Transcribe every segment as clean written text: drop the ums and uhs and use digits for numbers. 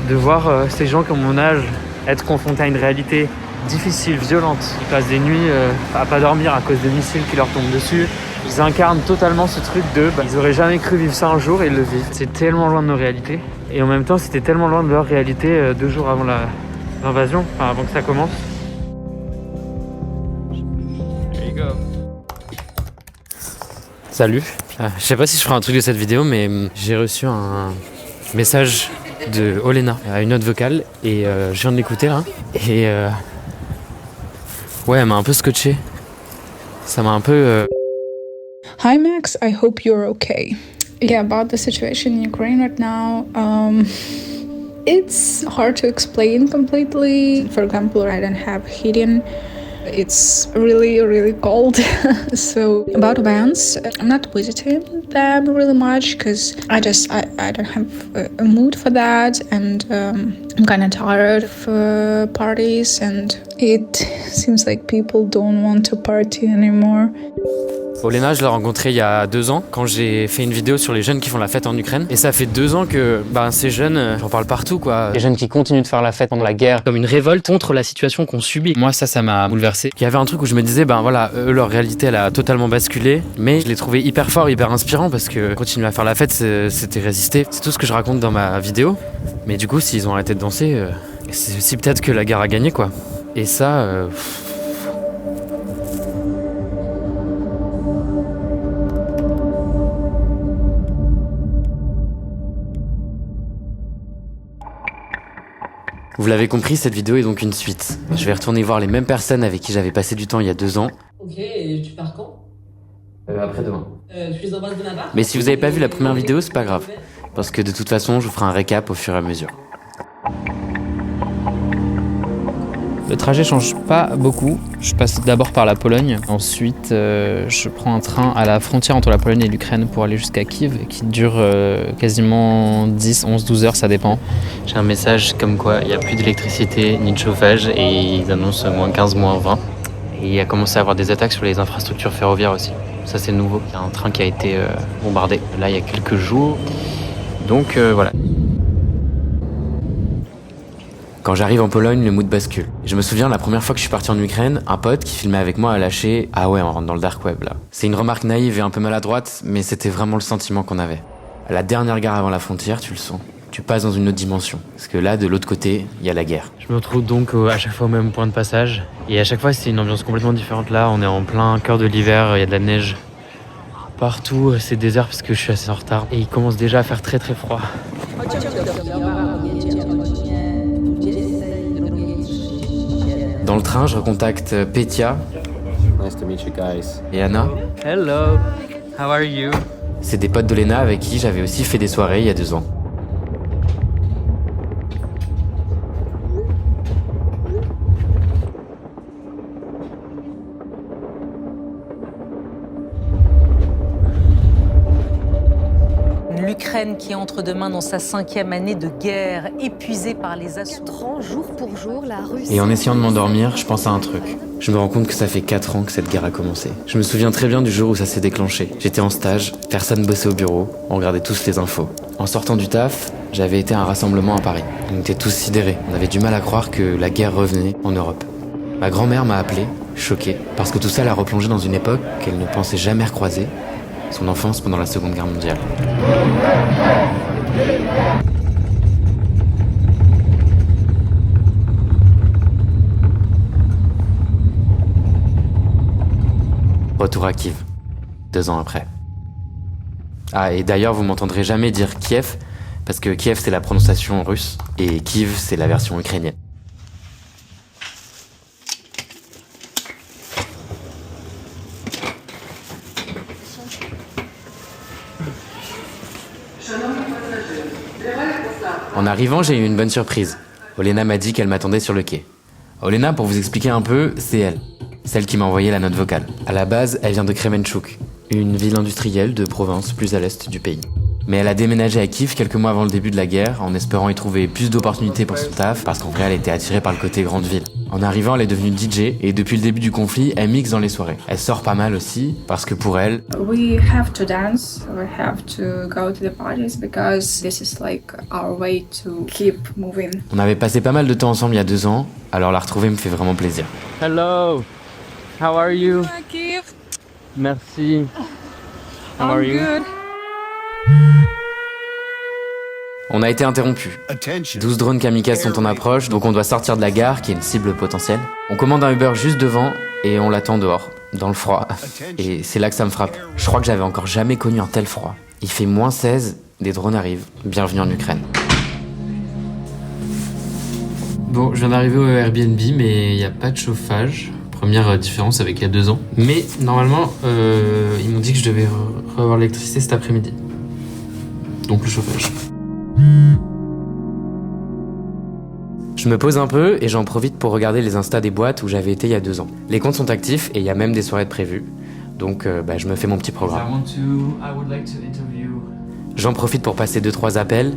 de voir ces gens qui ont mon âge être confrontés à une réalité difficile, violente. Ils passent des nuits à pas dormir à cause des missiles qui leur tombent dessus. Ils incarnent totalement ce truc de ils auraient jamais cru vivre ça un jour et ils le vivent. C'est tellement loin de nos réalités. Et en même temps, c'était tellement loin de leur réalité 2 jours avant l'invasion, enfin avant que ça commence. There you go. Salut. Je sais pas si je ferai un truc de cette vidéo, mais j'ai reçu un message de Olena, une note vocale, et je viens de l'écouter là. Et ouais, elle m'a un peu scotché. Ça m'a un peu... Hi Max, I hope you're okay. Yeah, about the situation in Ukraine right now, it's hard to explain completely. For example, I don't have heating. It's really, really cold. So about events, I'm not visiting them really much because I don't have a mood for that, and I'm kind of tired of parties, and it seems like people don't want to party anymore. Olena, je l'ai rencontrée il y a 2 ans, quand j'ai fait une vidéo sur les jeunes qui font la fête en Ukraine. Et ça fait 2 ans que ces jeunes, j'en parle partout quoi. Les jeunes qui continuent de faire la fête pendant la guerre, comme une révolte contre la situation qu'on subit. Moi ça m'a bouleversé. Il y avait un truc où je me disais, eux, leur réalité elle a totalement basculé. Mais je l'ai trouvé hyper fort, hyper inspirant parce que continuer à faire la fête, c'était résister. C'est tout ce que je raconte dans ma vidéo. Mais du coup, s'ils ont arrêté de danser, c'est aussi peut-être que la guerre a gagné quoi. Et ça... Vous l'avez compris, cette vidéo est donc une suite. Je vais retourner voir les mêmes personnes avec qui j'avais passé du temps il y a 2 ans. Ok, et tu pars quand Après-demain. Tu les embrasses de ma part. Mais si vous avez pas vu la première vidéo, c'est pas grave. Parce que de toute façon, je vous ferai un récap au fur et à mesure. Le trajet change pas beaucoup. Je passe d'abord par la Pologne. Ensuite, je prends un train à la frontière entre la Pologne et l'Ukraine pour aller jusqu'à Kiev, qui dure quasiment 10, 11, 12 heures, ça dépend. J'ai un message comme quoi il n'y a plus d'électricité ni de chauffage et ils annoncent moins 15, moins 20. Et il y a commencé à avoir des attaques sur les infrastructures ferroviaires aussi. Ça, c'est nouveau. Il y a un train qui a été bombardé là il y a quelques jours. Donc voilà. Quand j'arrive en Pologne, le mood bascule. Je me souviens, la première fois que je suis parti en Ukraine, un pote qui filmait avec moi a lâché « Ah ouais, on rentre dans le dark web là ». C'est une remarque naïve et un peu maladroite, mais c'était vraiment le sentiment qu'on avait. À la dernière gare avant la frontière, tu le sens. Tu passes dans une autre dimension. Parce que là, de l'autre côté, il y a la guerre. Je me retrouve donc à chaque fois au même point de passage. Et à chaque fois, c'est une ambiance complètement différente. Là, on est en plein cœur de l'hiver, il y a de la neige. Partout, c'est désert parce que je suis assez en retard. Et il commence déjà à faire très très froid. Dans le train, je recontacte Petia. Nice to meet you guys. Et Anna. Hello, how are you? C'est des potes d'Olena avec qui j'avais aussi fait des soirées il y a 2 ans. L'Ukraine qui entre demain dans sa 5e année de guerre, épuisée par les assauts. 4 ans, jour pour jour, la Russie... Et en essayant de m'endormir, je pense à un truc. Je me rends compte que ça fait 4 ans que cette guerre a commencé. Je me souviens très bien du jour où ça s'est déclenché. J'étais en stage, personne bossait au bureau, on regardait tous les infos. En sortant du taf, j'avais été à un rassemblement à Paris. On était tous sidérés. On avait du mal à croire que la guerre revenait en Europe. Ma grand-mère m'a appelé, choquée, parce que tout ça l'a replongée dans une époque qu'elle ne pensait jamais recroiser. Son enfance pendant la Seconde Guerre mondiale. Retour à Kiev, 2 ans après. Ah, et d'ailleurs, vous m'entendrez jamais dire Kiev, parce que Kiev c'est la prononciation russe, et Kiev c'est la version ukrainienne. En arrivant, j'ai eu une bonne surprise. Olena m'a dit qu'elle m'attendait sur le quai. Olena, pour vous expliquer un peu, c'est elle. Celle qui m'a envoyé la note vocale. À la base, elle vient de Kremenchuk, une ville industrielle de province plus à l'est du pays. Mais elle a déménagé à Kiev quelques mois avant le début de la guerre, en espérant y trouver plus d'opportunités pour son taf, parce qu'en vrai elle était attirée par le côté grande ville. En arrivant, elle est devenue DJ, et depuis le début du conflit, elle mixe dans les soirées. Elle sort pas mal aussi, parce que pour elle, We have to dance, we have to go to the parties because this is like our way to keep moving. on avait passé pas mal de temps ensemble il y a 2 ans, alors la retrouver me fait vraiment plaisir. Hello. How are you? Merci. How are you? On a été interrompus. 12 drones kamikazes sont en approche, donc on doit sortir de la gare, qui est une cible potentielle. On commande un Uber juste devant, et on l'attend dehors, dans le froid. Et c'est là que ça me frappe. Je crois que j'avais encore jamais connu un tel froid. Il fait -16, des drones arrivent. Bienvenue en Ukraine. Bon, je viens d'arriver au Airbnb, mais il n'y a pas de chauffage. Première différence avec il y a 2 ans. Mais normalement, ils m'ont dit que je devais revoir l'électricité cet après-midi. Donc le chauffage. Je me pose un peu et j'en profite pour regarder les instas des boîtes où j'avais été il y a 2 ans. Les comptes sont actifs et il y a même des soirées de prévues. Donc je me fais mon petit programme. J'en profite pour passer 2-3 appels.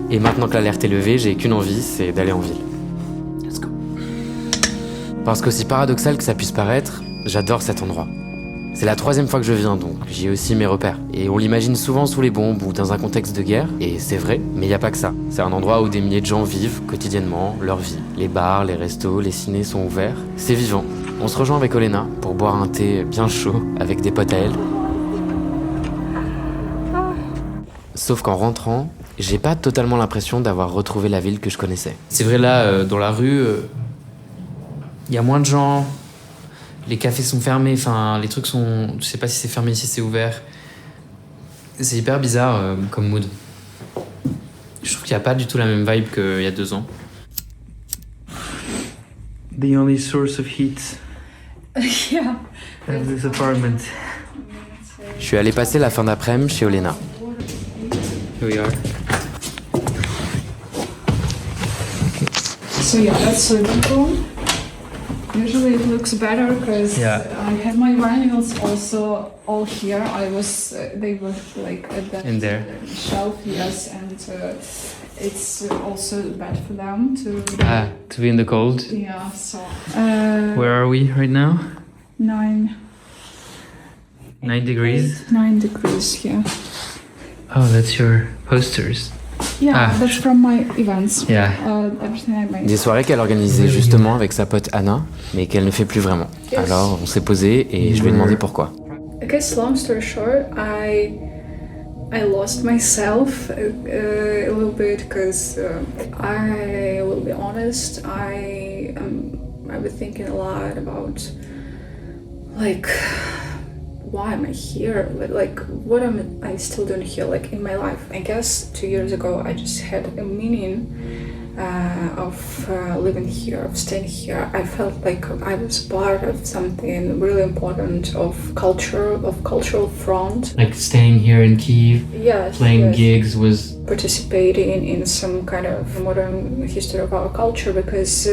Et maintenant que l'alerte est levée, j'ai qu'une envie, c'est d'aller en ville. Let's go. Parce qu'aussi paradoxal que ça puisse paraître, j'adore cet endroit. C'est la 3e fois que je viens, donc j'y ai aussi mes repères. Et on l'imagine souvent sous les bombes ou dans un contexte de guerre, et c'est vrai, mais il n'y a pas que ça. C'est un endroit où des milliers de gens vivent quotidiennement leur vie. Les bars, les restos, les cinés sont ouverts. C'est vivant. On se rejoint avec Olena pour boire un thé bien chaud avec des potes à elle. Sauf qu'en rentrant, j'ai pas totalement l'impression d'avoir retrouvé la ville que je connaissais. C'est vrai, là, dans la rue, il y a moins de gens. Les cafés sont fermés, enfin les trucs sont... Je sais pas si c'est fermé, si c'est ouvert. C'est hyper bizarre comme mood. Je trouve qu'il n'y a pas du tout la même vibe qu'il y a 2 ans. The only source of heat Yeah. of this apartment. Je suis allé passer la fin d'après-midi chez Olena. Here we are. So yeah, that's the room. Usually it looks better because Yeah. I had my vinyls also all here. They were like at the In there. shelf, yes, and it's also bad for them to. To be in the cold. Yeah, so. Where are we right now? 9 degrees? 9 degrees, yeah. Oh, that's your posters. Yeah, that's from my events. Yeah. Everything I made. Des soirées qu'elle organisait justement avec sa pote Anna, mais qu'elle ne fait plus vraiment. Yes. Alors on s'est posé et je lui ai demandé pourquoi. I guess long story short, I lost myself a little bit because I will be honest, I've been thinking a lot about like why am I here? Like what am I still doing here? Like in my life, I guess 2 years ago I just had a meaning of living here, of staying here. I felt like I was part of something really important of cultural front. Like staying here in Kiev, Yes, playing yes. gigs was... Participating in some kind of modern history of our culture because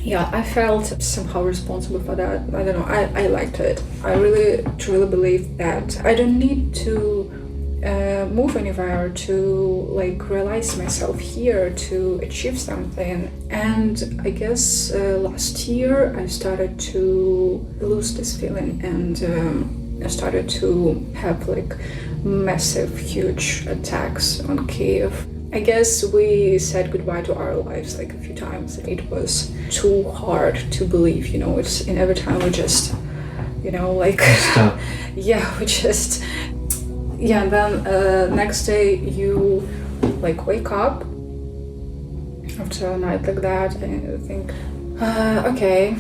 I felt somehow responsible for that. I don't know, I liked it. I really truly believe that I don't need to move anywhere to like realize myself here, to achieve something. And I guess last year I started to lose this feeling and I started to have like massive, huge attacks on Kiev. I guess we said goodbye to our lives like a few times. It was too hard to believe, you know, it's in every time we just, you know, like, and then next day you like wake up after a night like that and you think, okay,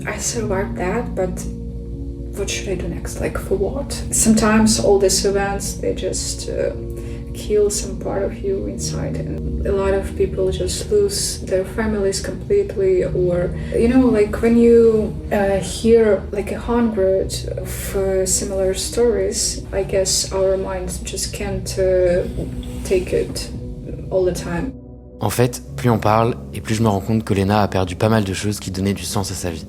I survived that, but what should I do next? Like for what? Sometimes all these events, they just kill some part of you inside, and a lot of people just lose their families completely, or you know, like when you hear like 100 of similar stories, I guess our minds just can't take it all the time. En fait, plus on parle et plus je me rends compte que Lena a perdu pas mal de choses qui donnaient du sens à sa vie.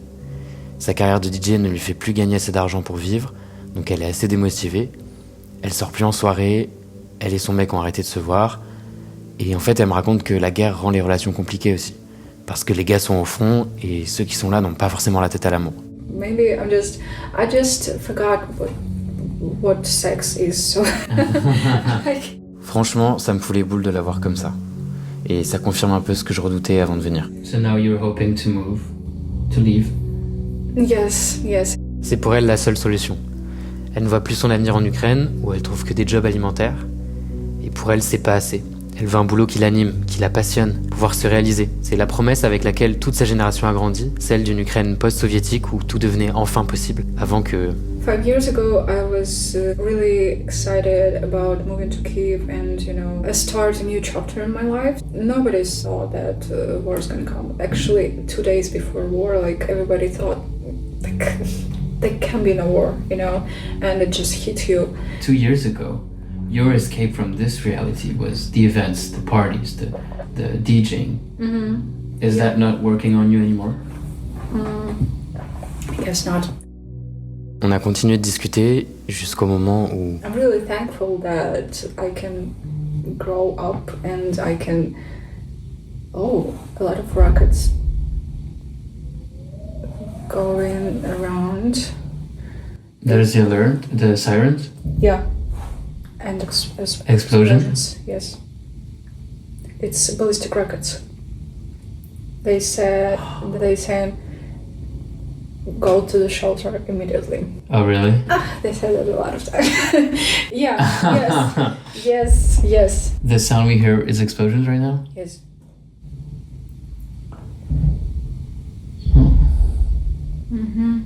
Sa carrière de DJ ne lui fait plus gagner assez d'argent pour vivre, donc elle est assez démotivée. Elle sort plus en soirée, Elle et son mec ont arrêté de se voir. Et en fait, elle me raconte que la guerre rend les relations compliquées aussi. Parce que les gars sont au front et ceux qui sont là n'ont pas forcément la tête à l'amour. Maybe I just forgot what sex is. So Franchement, ça me fout les boules de la voir comme ça. Et ça confirme un peu ce que je redoutais avant de venir. So now you're hoping to move, to leave. yes. C'est pour elle la seule solution. Elle ne voit plus son avenir en Ukraine, où elle trouve que des jobs alimentaires. Et pour elle, c'est pas assez. Elle veut un boulot qui l'anime, qui la passionne, pouvoir se réaliser. C'est la promesse avec laquelle toute sa génération a grandi, celle d'une Ukraine post-soviétique où tout devenait enfin possible, avant que... 5 years ago, I was really excited about moving to Kyiv and, start a new chapter in my life. Nobody saw that war is gonna come. Actually, 2 days before war, everybody thought, there can be no war, and it just hit you. 2 years ago, your escape from this reality was the events, the parties, the DJing. Mm-hmm. Is that not working on you anymore? I guess not. On a continué de discuter jusqu'au moment où... I'm really thankful that I can grow up and I can... Oh, a lot of rockets going around. There's the alert, the sirens. Yeah. And Explosions? Yes. It's ballistic rockets. They said go to the shelter immediately. Oh, really? They said that a lot of times. Yeah, yes. The sound we hear is explosions right now? Yes. Mm-hmm.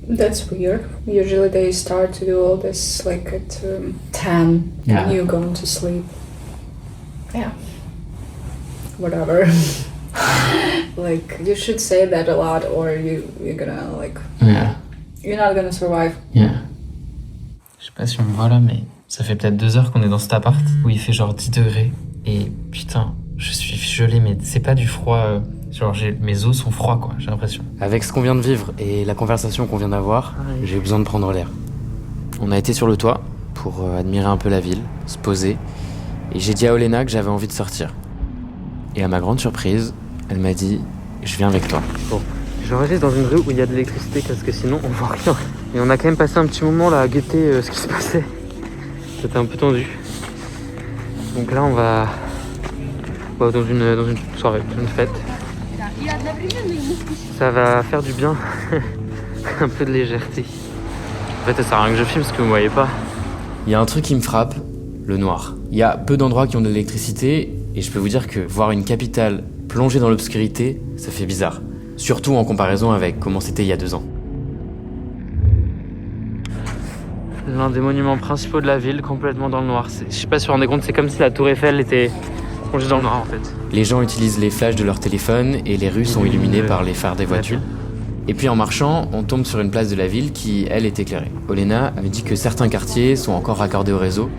That's weird. Usually they start to do all this at 10 Yeah. and you're going to sleep. Yeah. Whatever. You should say that a lot or you're gonna Yeah. you're not gonna survive. Yeah. Je sais pas si on me voit là, mais ça fait peut-être 2 heures qu'on est dans cet appart où il fait genre 10 degrés. Et putain, je suis gelé, mais c'est pas du froid. Mes os sont froids, quoi, j'ai l'impression. Avec ce qu'on vient de vivre et la conversation qu'on vient d'avoir, j'ai besoin de prendre l'air. On a été sur le toit pour admirer un peu la ville, se poser. Et j'ai dit à Olena que j'avais envie de sortir. Et à ma grande surprise, elle m'a dit « Je viens avec toi ». Bon, j'enregistre dans une rue où il y a de l'électricité parce que sinon on voit rien. Et on a quand même passé un petit moment là à guetter ce qui se passait. C'était un peu tendu. Donc là on va dans une soirée, une fête. Ça va faire du bien. Un peu de légèreté. En fait, ça sert à rien que je filme parce que vous voyez pas. Il y a un truc qui me frappe, le noir. Il y a peu d'endroits qui ont de l'électricité et je peux vous dire que voir une capitale plongée dans l'obscurité, ça fait bizarre. Surtout en comparaison avec comment c'était il y a 2 ans. L'un des monuments principaux de la ville, complètement dans le noir. Je sais pas si vous vous rendez compte, c'est comme si la tour Eiffel était plongée dans le noir en fait. Les gens utilisent les flashs de leur téléphone et les rues sont illuminées par les phares des voitures. Et puis en marchant, on tombe sur une place de la ville qui, elle, est éclairée. Olena me dit que certains quartiers sont encore raccordés au réseau,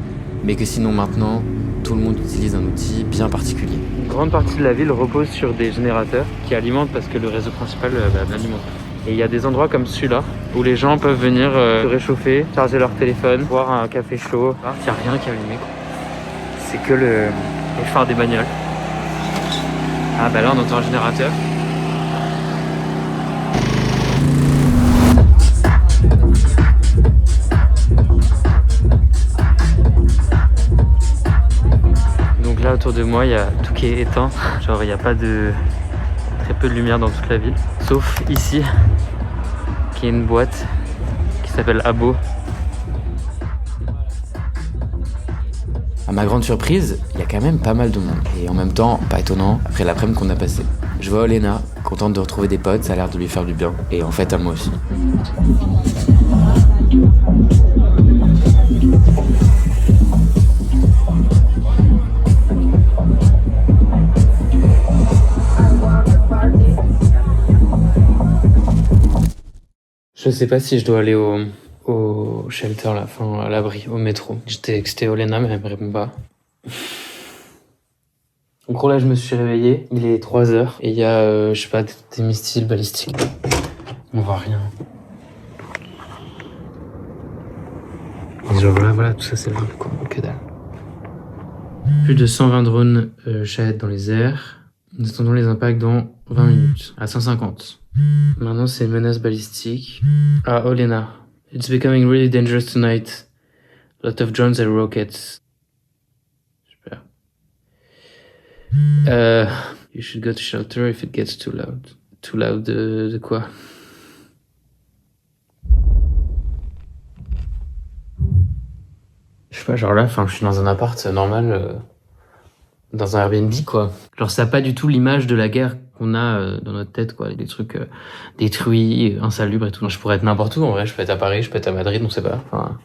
mais que sinon maintenant, tout le monde utilise un outil bien particulier. Une grande partie de la ville repose sur des générateurs qui alimentent parce que le réseau principal l'alimente. Et il y a des endroits comme celui-là où les gens peuvent venir se réchauffer, charger leur téléphone, boire un café chaud. Il n'y a rien qui est allumé. C'est que les phares des bagnoles. Ah bah là on entend un générateur. Donc là autour de moi il y a tout qui est éteint. Genre il n'y a pas de... très peu de lumière dans toute la ville. Sauf ici, qui est une boîte qui s'appelle Abo. À ma grande surprise, il y a quand même pas mal de monde. Et en même temps, pas étonnant, après l'après-midi qu'on a passé. Je vois Olena, contente de retrouver des potes, ça a l'air de lui faire du bien. Et en fait, à moi aussi. Je sais pas si je dois aller au shelter là, enfin à l'abri, au métro. J'ai texté Olena mais elle me répond pas. En gros, là, je me suis réveillé. Il est 3h. Et il y a, je sais pas, des missiles balistiques. On voit rien. Et genre là, voilà, tout ça, c'est le vide, quoi. Que dalle. Plus de 120 drones Shahed dans les airs. Nous attendons les impacts dans 20 minutes. À 150. Maintenant, c'est menace balistique. Ah, Olena. It's becoming really dangerous tonight. Lot of drones and rockets. Super. You should go to shelter if it gets too loud. Too loud de quoi? Je sais pas, genre là, je suis dans un appart normal, dans un Airbnb, quoi. Genre, ça a pas du tout l'image de la guerre qu'on a dans notre tête, quoi. Des trucs détruits, insalubres et tout. Non, je pourrais être n'importe où, en vrai. Je peux être à Paris, je peux être à Madrid, on sait pas. Enfin,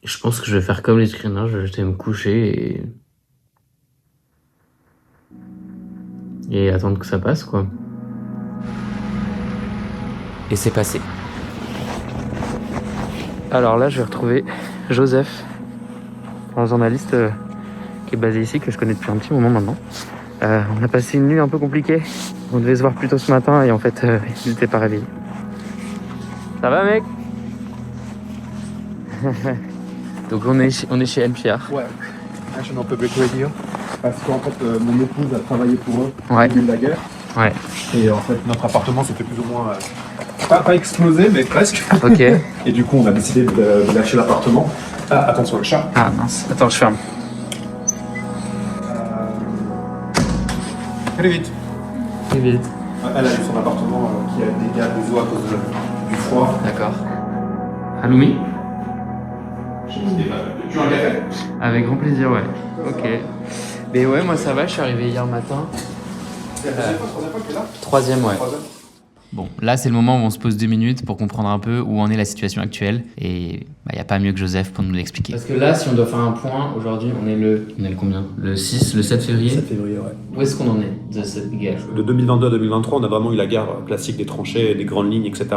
je pense que je vais faire comme les Ukrainiens, je vais me coucher et attendre que ça passe, quoi. Et c'est passé. Alors là, je vais retrouver Joseph, un journaliste qui est basé ici, que je connais depuis un petit moment maintenant. On a passé une nuit un peu compliquée. On devait se voir plus tôt ce matin et en fait, il n'était pas réveillé. Ça va, mec? Donc on est chez NPR. Ouais, National Public Radio. Parce qu'en fait, mon épouse a travaillé pour eux au Ouais. début de la guerre. Ouais. Et en fait, notre appartement s'était plus ou moins... pas explosé, mais presque. Ok. Et du coup, on a décidé de lâcher l'appartement. Ah, attention, le chat. Ah mince. Attends, je ferme. Allez vite. Très vite. Elle a eu son appartement qui a des dégâts des eaux à cause du froid. D'accord. Halloumi? Tu veux un café? Avec grand plaisir, ouais. Ok. Mais ouais, moi ça va, je suis arrivé hier matin. C'est la deuxième fois, troisième fois que tu es là? Troisième, ouais. Troisième. Bon, là, c'est le moment où on se pose 2 minutes pour comprendre un peu où en est la situation actuelle. Et il n'y a pas mieux que Joseph pour nous l'expliquer. Parce que là, si on doit faire un point, aujourd'hui, on est le combien? Le 6, le 7 février? 7 février, ouais. Où est-ce qu'on en est de cette guerre? De 2022 à 2023, on a vraiment eu la guerre classique des tranchées, des grandes lignes, etc.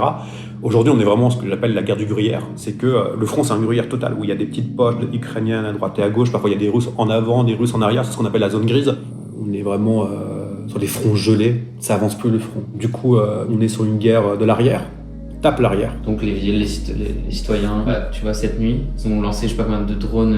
Aujourd'hui, on est vraiment ce que j'appelle la guerre du gruyère. C'est que le front, c'est un gruyère total, où il y a des petites poches ukrainiennes à droite et à gauche. Parfois, il y a des Russes en avant, des Russes en arrière. C'est ce qu'on appelle la zone grise. On est vraiment sur des fronts gelés. Ça avance plus le front. Du coup, on est sur une guerre de l'arrière. Tape l'arrière. Donc les citoyens, tu vois, cette nuit, ils ont lancé je sais pas combien de drones.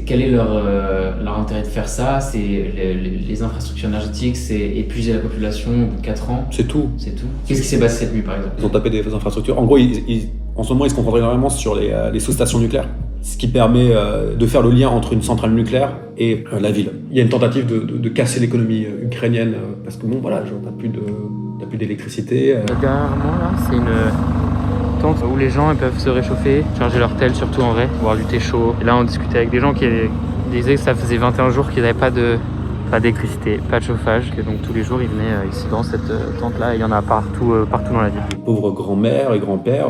Quel est leur intérêt de faire ça? C'est les infrastructures énergétiques, c'est épuiser la population au bout de 4 ans. C'est tout. C'est tout. Qu'est-ce qui s'est passé cette nuit, par exemple? Ils ont tapé des infrastructures. En gros, en ce moment, ils se concentrent énormément sur les sous-stations nucléaires. Ce qui permet de faire le lien entre une centrale nucléaire et la ville. Il y a une tentative de casser l'économie ukrainienne parce que bon, voilà, genre, t'as plus d'électricité. Derrière moi, là, c'est une tente où les gens ils peuvent se réchauffer, charger leur tel, surtout en vrai, boire du thé chaud. Et là, on discutait avec des gens qui disaient que ça faisait 21 jours qu'ils n'avaient pas d'électricité, pas de chauffage. Et donc tous les jours, ils venaient ici dans cette tente-là. Et il y en a partout dans la ville. Les pauvres grands-mères et grands-pères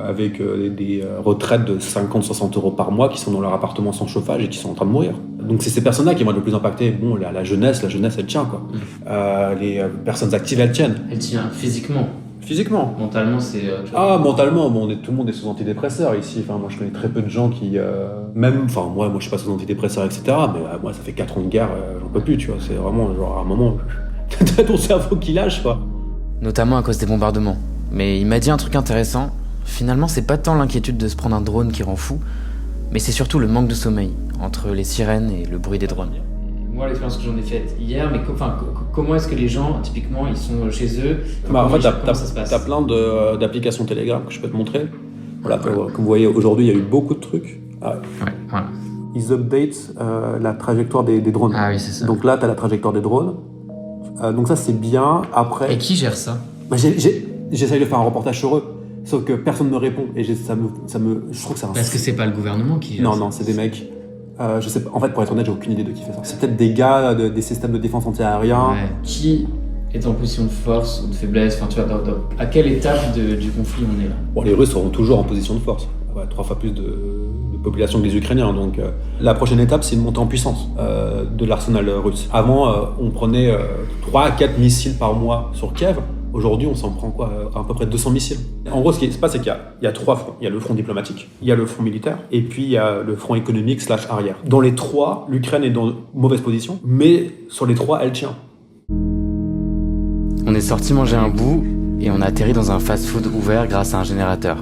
avec des retraites de 50-60 euros par mois qui sont dans leur appartement sans chauffage et qui sont en train de mourir. Donc c'est ces personnes-là qui vont être le plus impactées. Bon, la jeunesse, elle tient quoi. Les personnes actives, elles tiennent. Elle tient physiquement. Physiquement. Mentalement, c'est... Mentalement, bon, tout le monde est sous antidépresseurs ici. Enfin, moi, je connais très peu de gens qui... moi, je suis pas sous antidépresseurs, etc. Mais moi, ça fait 4 ans de guerre, j'en peux plus, tu vois. C'est vraiment, genre, à un moment, t'as ton cerveau qui lâche, quoi. Notamment à cause des bombardements. Mais il m'a dit un truc intéressant. Finalement, c'est pas tant l'inquiétude de se prendre un drone qui rend fou, mais c'est surtout le manque de sommeil, entre les sirènes et le bruit des drones. Moi, l'expérience que j'en ai faite hier, mais comment est-ce que les gens, typiquement, ils sont chez eux? En fait, comment ça se passe? t'as plein d'applications Telegram que je peux te montrer. Voilà, comme vous voyez, aujourd'hui, il y a eu beaucoup de trucs. Ouais, voilà. Ils updatent la trajectoire des drones. Ah oui, c'est ça. Donc là, t'as la trajectoire des drones. Donc ça, c'est bien. Après... Et qui gère ça? J'essaye de faire un reportage sur eux. Sauf que personne ne me répond. Et je trouve que c'est un... Parce que c'est pas le gouvernement qui gère ça. Non, c'est des mecs... je sais pas, en fait, pour être honnête, j'ai aucune idée de qui fait ça. C'est peut-être des gars des systèmes de défense anti-aérien. Ouais. Qui est en position de force ou de faiblesse? Enfin, tu vois, à quelle étape du conflit on est là? Bon, les Russes seront toujours en position de force. Ouais, 3 fois plus de population que les Ukrainiens. Donc, la prochaine étape, c'est une montée en puissance de l'arsenal russe. Avant, on prenait 3 à 4 missiles par mois sur Kiev. Aujourd'hui, on s'en prend quoi, à peu près 200 missiles. En gros, ce qui se passe, c'est qu'il y a 3 fronts. Il y a le front diplomatique, il y a le front militaire, et puis il y a le front économique / arrière. Dans les 3, l'Ukraine est dans une mauvaise position, mais sur les 3, elle tient. On est sorti manger un bout et on a atterri dans un fast-food ouvert grâce à un générateur.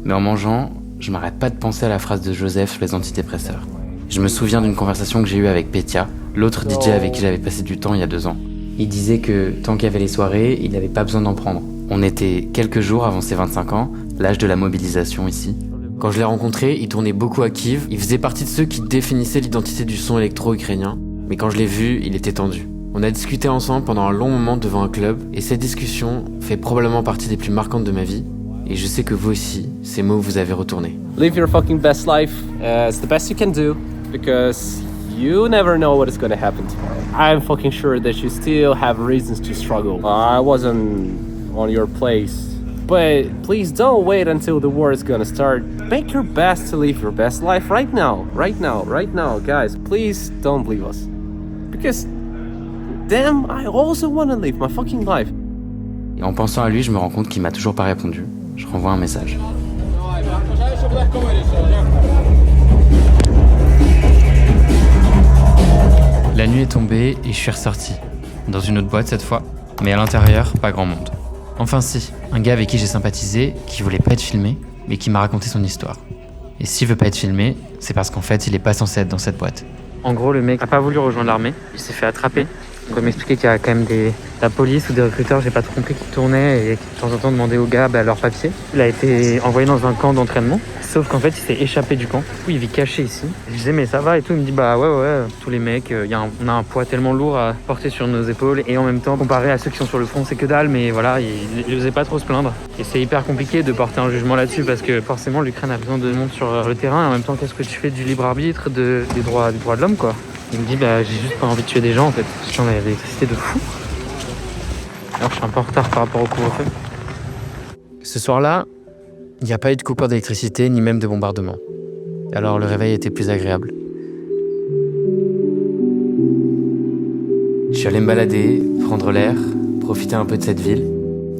Mais en mangeant, je m'arrête pas de penser à la phrase de Joseph sur les antidépresseurs. Je me souviens d'une conversation que j'ai eue avec Petya, l'autre DJ avec qui j'avais passé du temps il y a 2 ans. Il disait que tant qu'il y avait les soirées, il n'avait pas besoin d'en prendre. On était quelques jours avant ses 25 ans, l'âge de la mobilisation ici. Quand je l'ai rencontré, il tournait beaucoup à Kiev. Il faisait partie de ceux qui définissaient l'identité du son électro-ukrainien. Mais quand je l'ai vu, il était tendu. On a discuté ensemble pendant un long moment devant un club, et cette discussion fait probablement partie des plus marquantes de ma vie. Et je sais que vous aussi, ces mots vous avez retourné. Live your fucking best life. It's the best you can do because you never know what is going to happen tomorrow. I'm fucking sure that you still have reasons to struggle. I wasn't on your place. But please don't wait until the war is gonna start. Make your best to live your best life right now. Right now, guys. Please don't leave us. Because, damn, I also wanna live my fucking life. Et en pensant à lui, je me rends compte qu'il m'a toujours pas répondu. Je renvoie un message. La nuit est tombée et je suis ressorti. Dans une autre boîte cette fois, mais à l'intérieur, pas grand monde. Enfin si, un gars avec qui j'ai sympathisé, qui voulait pas être filmé, mais qui m'a raconté son histoire. Et s'il veut pas être filmé, c'est parce qu'en fait, il est pas censé être dans cette boîte. En gros, le mec a pas voulu rejoindre l'armée, il s'est fait attraper. On peut m'expliquer qu'il y a quand même la police ou des recruteurs, j'ai pas trop compris, qui tournaient et qui de temps en temps demandaient aux gars leurs papiers. Il a été envoyé dans un camp d'entraînement, sauf qu'en fait il s'est échappé du camp. Du coup il vit caché ici. Je disais mais ça va et tout, il me dit bah ouais, tous les mecs, on a un poids tellement lourd à porter sur nos épaules et en même temps comparé à ceux qui sont sur le front c'est que dalle, mais voilà, il osait pas trop se plaindre. Et c'est hyper compliqué de porter un jugement là-dessus parce que forcément l'Ukraine a besoin de monde sur le terrain et en même temps qu'est-ce que tu fais du libre arbitre, des droits de l'homme quoi. Il me dit bah j'ai juste pas envie de tuer des gens en fait. J'en ai l'électricité de fou. Alors je suis un peu en retard par rapport au couvre-feu. Ce soir-là, il n'y a pas eu de coupure d'électricité ni même de bombardement. Alors le réveil était plus agréable. Je suis allé me balader, prendre l'air, profiter un peu de cette ville.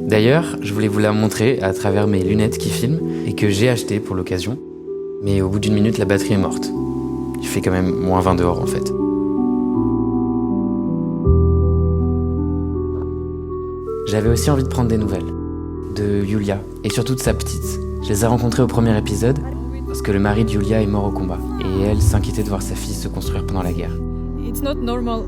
D'ailleurs, je voulais vous la montrer à travers mes lunettes qui filment et que j'ai achetées pour l'occasion. Mais au bout d'1 minute, la batterie est morte. Il fait quand même moins 20 dehors en fait. J'avais aussi envie de prendre des nouvelles. De Yulia, et surtout de sa petite. Je les ai rencontrées au premier épisode, parce que le mari de Yulia est mort au combat. Et elle s'inquiétait de voir sa fille se construire pendant la guerre. It's not normal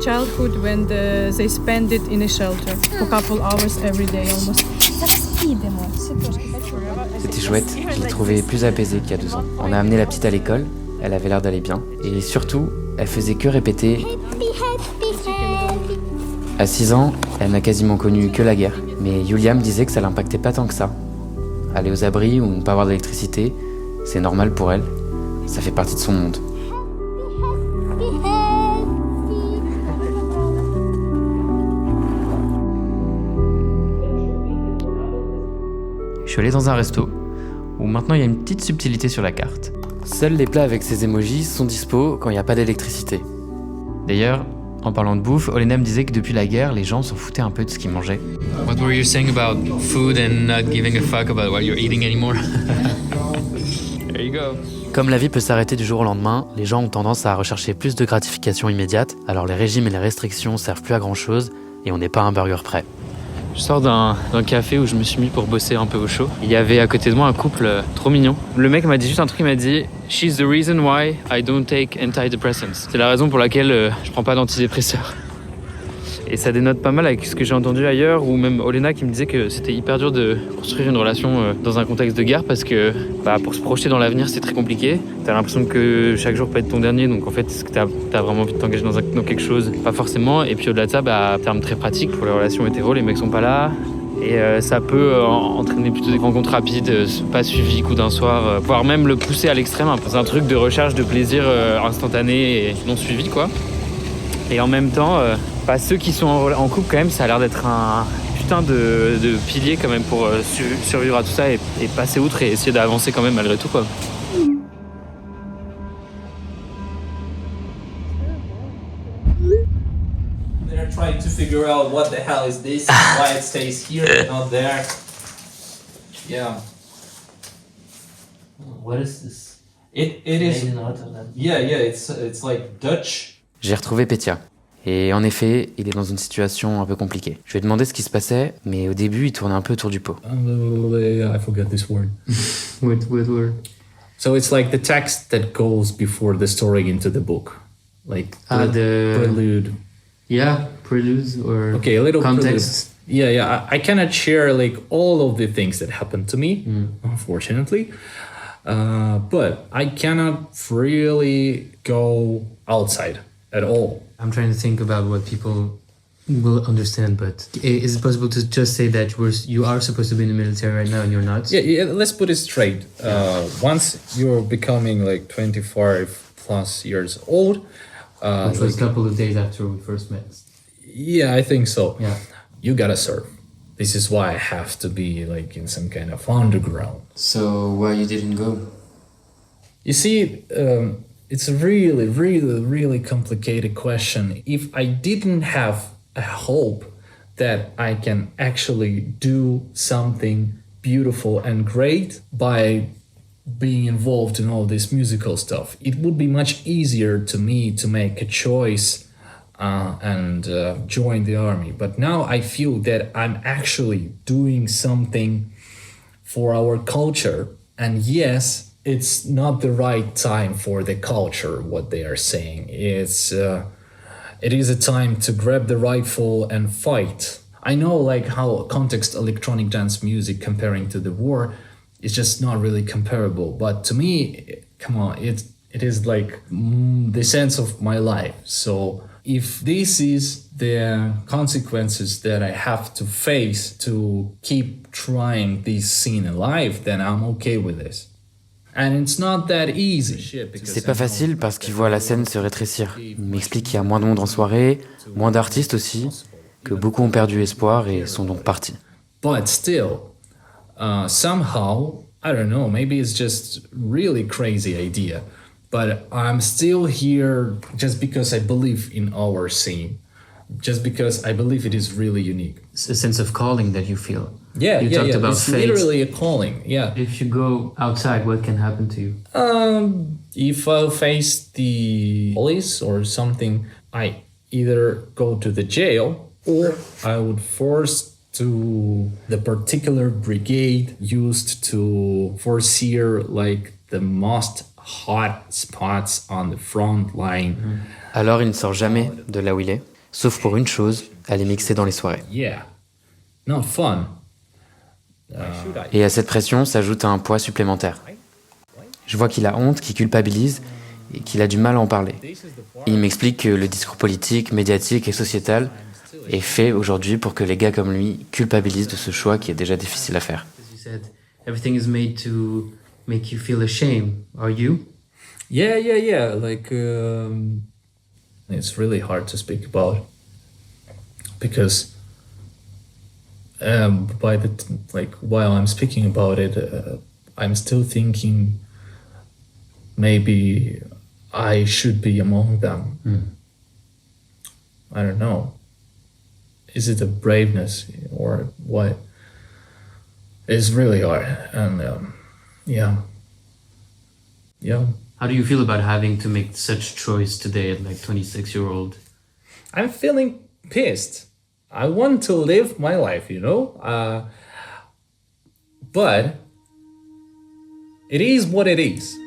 childhood when they spend it in a shelter for a couple hours every day almost. C'était chouette, je l'ai trouvée plus apaisée qu'il y a 2 ans. On a amené la petite à l'école, elle avait l'air d'aller bien. Et surtout, elle faisait que répéter... À 6 ans, elle n'a quasiment connu que la guerre. Mais Yulia me disait que ça l'impactait pas tant que ça. Aller aux abris ou ne pas avoir d'électricité, c'est normal pour elle. Ça fait partie de son monde. Je suis allé dans un resto, où maintenant il y a une petite subtilité sur la carte. Seuls les plats avec ces emojis sont dispo quand il n'y a pas d'électricité. D'ailleurs, en parlant de bouffe, Olena me disait que depuis la guerre, les gens s'en foutaient un peu de ce qu'ils mangeaient. What were you saying about food and not giving a fuck about what you're eating anymore? There you go. Comme la vie peut s'arrêter du jour au lendemain, les gens ont tendance à rechercher plus de gratification immédiate, alors les régimes et les restrictions servent plus à grand chose et on n'est pas à un burger près. Je sors d'un café où je me suis mis pour bosser un peu au chaud. Il y avait à côté de moi un couple trop mignon. Le mec m'a dit juste un truc, il m'a dit « She's the reason why I don't take antidepressants ». C'est la raison pour laquelle je prends pas d'antidépresseurs. Et ça dénote pas mal avec ce que j'ai entendu ailleurs, ou même Olena qui me disait que c'était hyper dur de construire une relation dans un contexte de guerre parce que pour se projeter dans l'avenir c'est très compliqué. T'as l'impression que chaque jour peut être ton dernier, donc en fait est-ce que t'as vraiment envie de t'engager dans quelque chose? Pas forcément. Et puis au-delà de ça, en termes très pratiques, pour les relations hétéro, les mecs sont pas là. Et ça peut entraîner plutôt des rencontres rapides, pas suivies coup d'un soir, voire même le pousser à l'extrême. C'est un truc de recherche de plaisir instantané et non suivi quoi. Et en même temps, ceux qui sont en couple quand même, ça a l'air d'être un putain de pilier quand même pour survivre à tout ça et passer outre et essayer d'avancer quand même malgré tout quoi. there trying to figure out what the hell is this, why it stays here and not there. Yeah. What is this? It is. Made in Rotterdam. Yeah, it's like Dutch. J'ai retrouvé Petya. Et en effet, il est dans une situation un peu compliquée. Je lui ai demandé ce qui se passait, mais au début, il tournait un peu autour du pot. I forgot this word. What word? So it's like the text that goes before the story into the book. Like The prelude. Yeah, preludes or Okay, a little context. Prelude. Yeah. I cannot share like all of the things that happened to me, unfortunately. But I cannot really go outside at all. I'm trying to think about what people will understand, but is it possible to just say that you are supposed to be in the military right now and you're not? Yeah, let's put it straight. Once you're becoming like 25 plus years old, Which was a couple of days after we first met. Yeah, I think so. Yeah. You gotta serve. This is why I have to be like in some kind of underground. So why you didn't go? You see, it's a really, really, really complicated question. If I didn't have a hope that I can actually do something beautiful and great by being involved in all this musical stuff, it would be much easier to me to make a choice and join the army. But now I feel that I'm actually doing something for our culture. And yes, it's not the right time for the culture, what they are saying. It is a time to grab the rifle and fight. I know like how context electronic dance music comparing to the war is just not really comparable. But to me, come on, it is like the sense of my life. So if this is the consequences that I have to face to keep trying this scene alive, then I'm okay with this. And it's not that easy. C'est pas facile parce qu'il voit la scène se rétrécir. Il m'explique qu'il y a moins de monde en soirée, moins d'artistes aussi, que beaucoup ont perdu espoir et sont donc partis. But still, somehow, I don't know, maybe it's just really crazy idea, but I'm still here just because I believe in our scene, just because I believe it is really unique. It's a sense of calling that you feel. Yeah, You talked about it's fate. literally a calling, yeah. If you go outside, what can happen to you? If I face the police or something, I either go to the jail or I would force to the particular brigade used to foresee like the most hot spots on the front line. Alors il ne sort jamais de là où il est, sauf pour une chose, aller mixer dans les soirées. Yeah, not fun. Et à cette pression s'ajoute un poids supplémentaire. Je vois qu'il a honte, qu'il culpabilise et qu'il a du mal à en parler. Et il m'explique que le discours politique, médiatique et sociétal est fait aujourd'hui pour que les gars comme lui culpabilisent de ce choix qui est déjà difficile à faire. You said everything is made to make you feel ashamed. Are you? Yeah. Like, it's really hard to speak about because while I'm speaking about it, I'm still thinking maybe I should be among them. I don't know. Is it a braveness or what? It's really hard, and yeah. How do you feel about having to make such choice today at like 26-year-old? I'm feeling pissed. I want to live my life, you know? But it is what it is.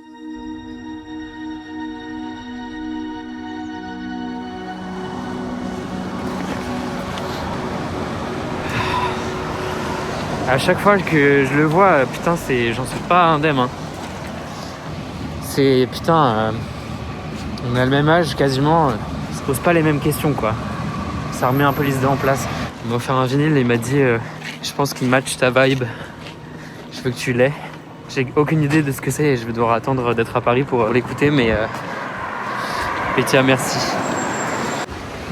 À chaque fois que je le vois, putain, j'en suis pas indemne. Hein. On a le même âge quasiment, on se pose pas les mêmes questions quoi. Ça remet un peu les idées en place. Il m'a offert un vinyle et il m'a dit je pense qu'il match ta vibe, je veux que tu l'aies. J'ai aucune idée de ce que c'est et je vais devoir attendre d'être à Paris pour l'écouter, mais Petya, merci.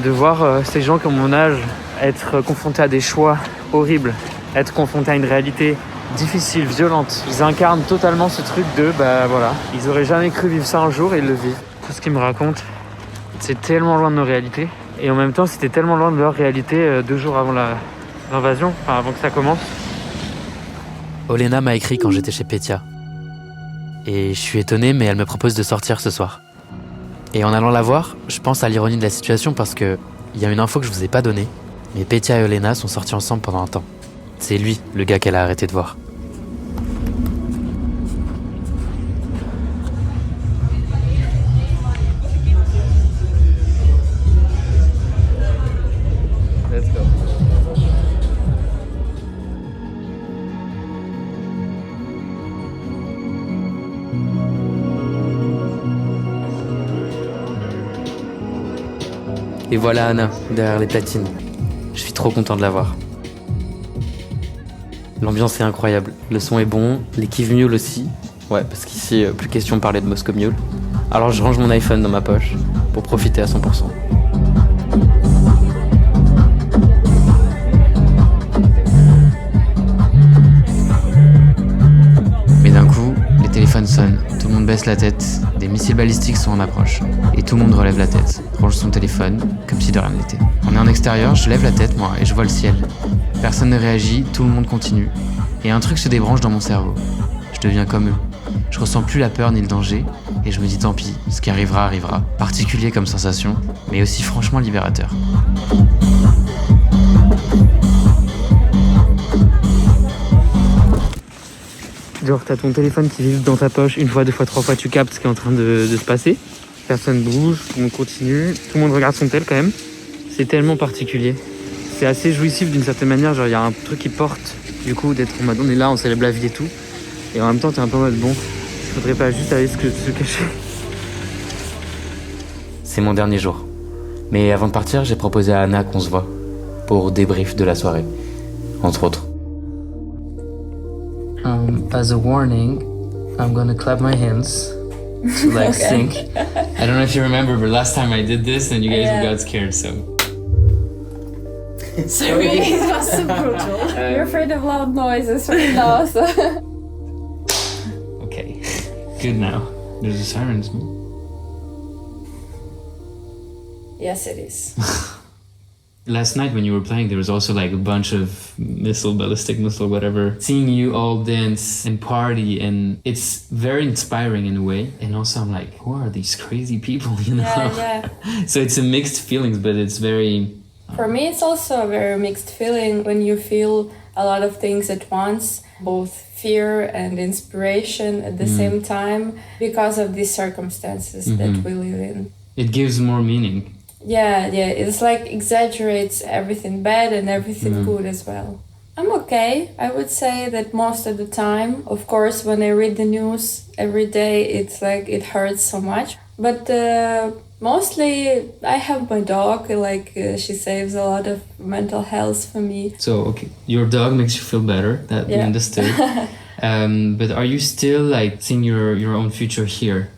De voir ces gens qui ont mon âge être confrontés à des choix horribles, être confrontés à une réalité difficile, violente. Ils incarnent totalement ce truc de, voilà, ils auraient jamais cru vivre ça un jour et ils le vivent. Tout ce qu'ils me racontent, c'est tellement loin de nos réalités. Et en même temps, c'était tellement loin de leur réalité 2 jours avant l'invasion, enfin avant que ça commence. Olena m'a écrit quand j'étais chez Petya. Et je suis étonné, mais elle me propose de sortir ce soir. Et en allant la voir, je pense à l'ironie de la situation parce que il y a une info que je vous ai pas donnée, mais Petya et Olena sont sortis ensemble pendant un temps. C'est lui, le gars qu'elle a arrêté de voir. Let's go. Et voilà Anna, derrière les platines. Je suis trop content de la voir. L'ambiance est incroyable, le son est bon, les Kiev Mule aussi. Ouais, parce qu'ici, plus question de parler de Moscow Mule. Alors je range mon iPhone dans ma poche pour profiter à 100%. Mais d'un coup, les téléphones sonnent, tout le monde baisse la tête, des missiles balistiques sont en approche. Et tout le monde relève la tête, range son téléphone, comme si de rien n'était. On est en extérieur, je lève la tête moi, et je vois le ciel. Personne ne réagit, tout le monde continue. Et un truc se débranche dans mon cerveau. Je deviens comme eux. Je ressens plus la peur ni le danger, et je me dis tant pis, ce qui arrivera arrivera. Particulier comme sensation, mais aussi franchement libérateur. Genre t'as ton téléphone qui vibre dans ta poche, 1 fois, 2 fois, 3 fois, tu captes ce qui est en train de se passer. Personne bouge, tout le monde continue, tout le monde regarde son tel quand même. C'est tellement particulier. C'est assez jouissif d'une certaine manière, genre il y a un truc qui porte du coup d'être en mode on est là, on célèbre la vie et tout. Et en même temps t'es un peu en mode bon, faudrait pas juste aller se cacher. C'est mon dernier jour. Mais avant de partir, j'ai proposé à Anna qu'on se voit pour débrief de la soirée, entre autres. As a warning, I'm gonna clap my hands to like sync. I don't know if you remember, but last time I did this and you guys got scared, so. Sorry, it was so brutal. You're afraid of loud noises right now, so. Okay, good now. There's a sirens. Yes, it is. Last night when you were playing, there was also like a bunch of ballistic missile, whatever. Seeing you all dance and party, and it's very inspiring in a way. And also I'm like, who are these crazy people, you know? Yeah. So it's a mixed feelings, but it's very... For me, it's also a very mixed feeling when you feel a lot of things at once, both fear and inspiration at the same time, because of these circumstances that we live in. It gives more meaning. Yeah, it's like exaggerates everything bad and everything good as well. I'm okay. I would say that most of the time, of course, when I read the news every day, it's like it hurts so much. But mostly I have my dog, she saves a lot of mental health for me. So, okay, your dog makes you feel better, that we understood. But are you still like seeing your own future here?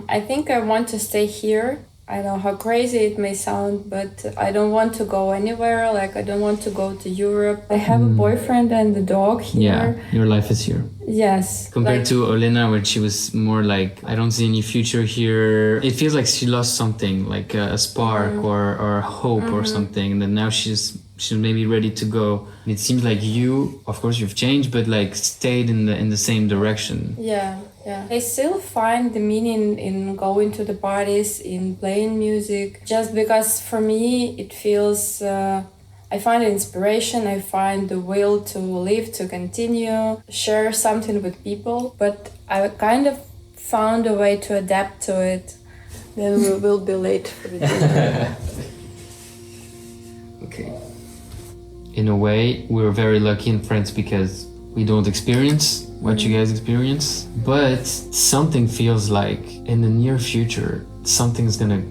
I think I want to stay here. I know how crazy it may sound, but I don't want to go anywhere. Like, I don't want to go to Europe. I have a boyfriend and a dog here. Yeah, your life is here. Yes. Compared to Olena, where she was more like, I don't see any future here. It feels like she lost something, like a spark or hope or something. And then now she's maybe ready to go. And it seems like you, of course, you've changed, but like stayed in the same direction. Yeah. I still find the meaning in going to the parties, in playing music, just because for me it feels, I find inspiration, I find the will to live, to continue, share something with people, but I kind of found a way to adapt to it. Then we will be late for the dinner. Okay. In a way, we're very lucky in France because we don't experience what you guys experience, but something feels like in the near future, something's gonna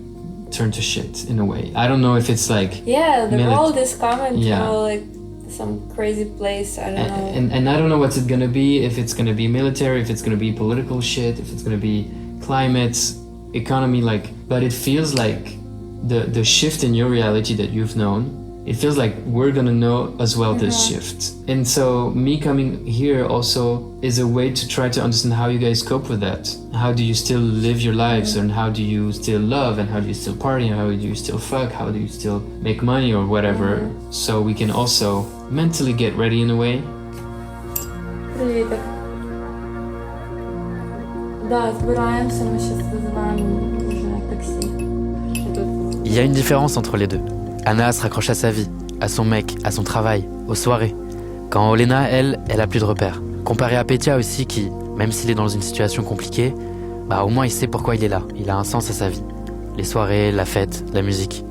turn to shit in a way. I don't know if it's like... Yeah, the world is coming to like some crazy place, I don't know. And I don't know what's it gonna be, if it's gonna be military, if it's gonna be political shit, if it's gonna be climate, economy, like, but it feels like the shift in your reality that you've known it feels like we're gonna know as well this shift. And so me coming here also is a way to try to understand how you guys cope with that. How do you still live your lives, and how do you still love, and how do you still party, and how do you still fuck, how do you still make money or whatever, so we can also mentally get ready in a way. Привітик. Да, збираємося, ми зараз визиваємо вже таксі. Il y a une différence entre les deux. Anna se raccroche à sa vie, à son mec, à son travail, aux soirées. Quand Olena, elle a plus de repères. Comparé à Petya aussi qui, même s'il est dans une situation compliquée, bah au moins il sait pourquoi il est là. Il a un sens à sa vie. Les soirées, la fête, la musique.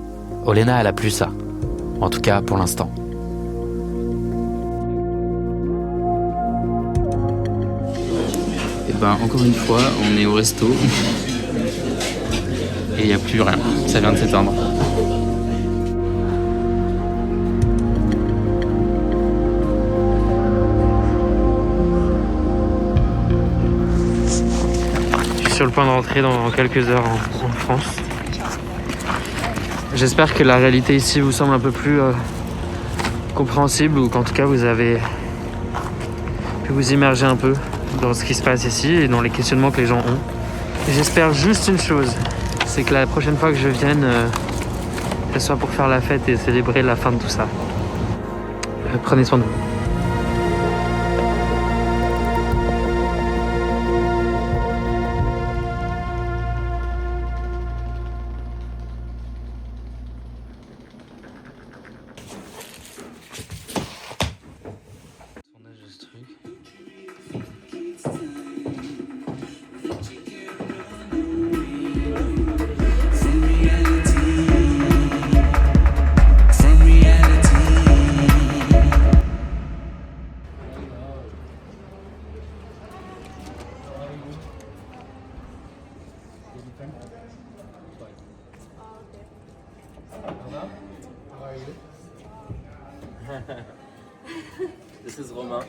Olena, elle a plus ça. En tout cas, pour l'instant. Et ben encore une fois, on est au resto. Et il n'y a plus rien. Ça vient de s'éteindre. Sur le point de rentrer dans quelques heures en France. J'espère que la réalité ici vous semble un peu plus compréhensible, ou qu'en tout cas vous avez pu vous immerger un peu dans ce qui se passe ici et dans les questionnements que les gens ont. Et j'espère juste une chose, c'est que la prochaine fois que je vienne, ce soit pour faire la fête et célébrer la fin de tout ça. Prenez soin de vous. This is Romain.